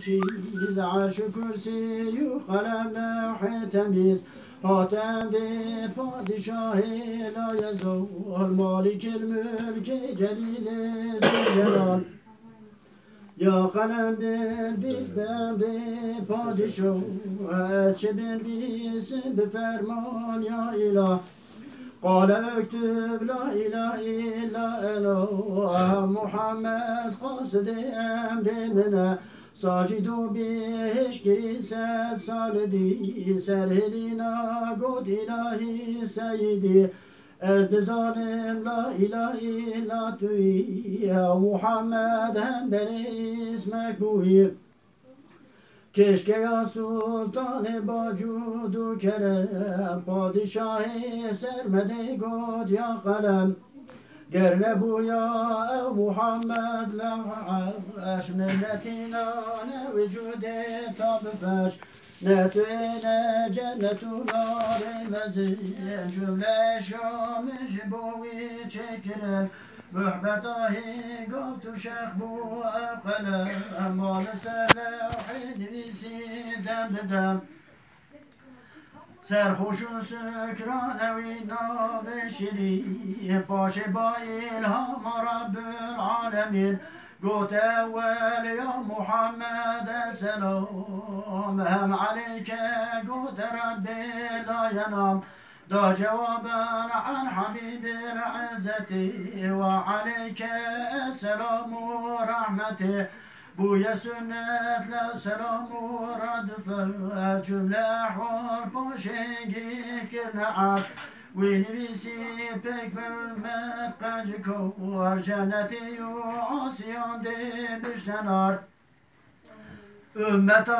çiz arş-ı kürsiyü kalem levh-i temiz Hatem-i padişah-ı layezal Malikil mülk-i celil-i zülcelal Ya kalem bil biz bemri padişah Esçi bil bizim bir ferman ya ilah Kale öktüb la ilahe illa elah Muhammed kasıd-ı emrimine Sacidu bihiş girise salidi Serhelina god ilahi seyyidi Ezdi zalim la ilahe illa tüy Ya Muhammed hem beni ismek buyi Keşke ya sultan-ı bacudu kerem Padişah-ı sermedi god ya kalem Gerne bu ya Muhammed levhaş Milletine ne vücude tabi feş Ne tüyne cennetu nar mezin Cümle şamış bovi çekilir Mühbetahi gavtu şeyh bu evkele Mal-ı selâhi nivisi dem bedem Serhoşun sükranevi nâb-ı şerîf Paşe ba ilham Rabbül alemin Got evvel ya Muhammed selam Hem aleyke got Rabbi la yanam Da cevaben an Habibil izzeti Ve aleyke selamu rahmeti Buya sünnetle selamu radfer Cümle ahval paşegi kirne'at Ve nivisi pek ve ümmet kaç kovar Cenneti yu asiyan de biştenar Ümmeta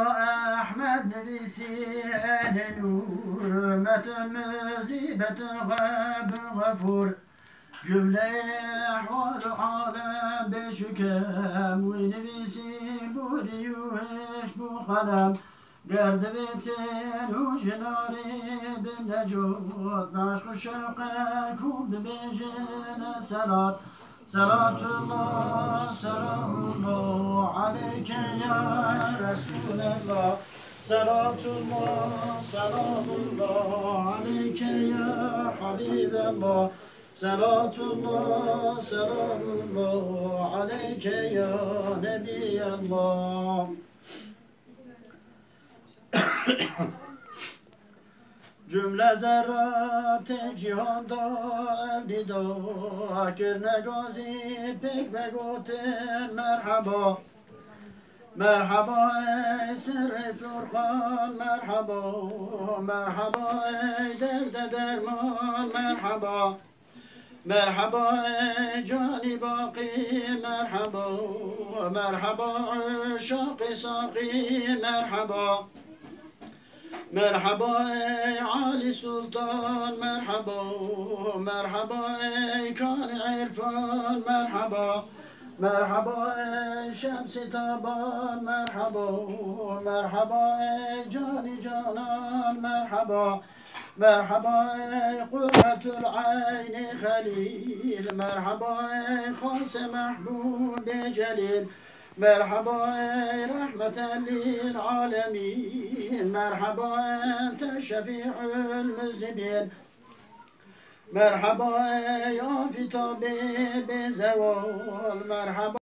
Ahmet nevisi ehli nur Ümmetin müzibetin gâb gafur Cümle ahval alem beşükem Ve nevisi bu riyuş bu kalem Gerdevetin hujnari bin necut Naşk-ı şevke kub bejene salat Salatullah, selamullah aleyke ya Resulallah Salatullah, selamullah aleyke ya Habiballah Salatullah, selamullah aleyke ya Nebiyallah Cümle zerrat cihanda evlida Kirne gazi pek ve goten merhaba Merhaba ey sirri furkan merhaba Merhaba ey derde derman merhaba Merhaba ey cani baki merhaba Merhaba ey şaki saki merhaba Merhaba ey Ali Sultan merhaba Merhaba ey Kâni İrfan merhaba Merhaba ey Şems-i Taban merhaba Merhaba ey Cani Canan merhaba Merhaba ey Kurretül Ayni Halil Merhaba ey Khas-ı Mahbub-i Celil Merhaba ey rahmeten lil alemin Merhaba ente şefi'ül müzibin Merhaba ey afitabı zeval Merhaba